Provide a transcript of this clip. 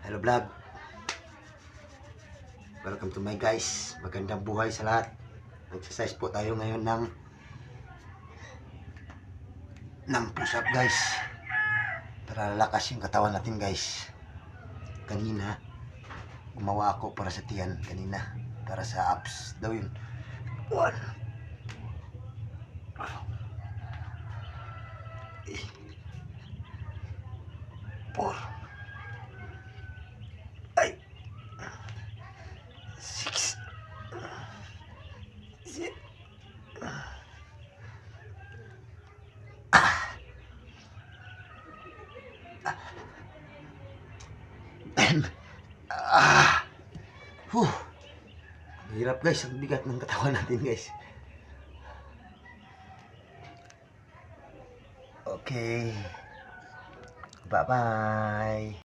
Hello vlog. Welcome to my guys. Magandang buhay sa lahat. Exercise po tayo ngayon ng push up guys. Para lalakas yung katawan natin guys. Kanina gumawa ako para sa tiyan kanina. Para sa abs daw yun. 1 4 ay 6 7 hirap guys, ang bigat ng katawan natin guys. Okay, bye bye.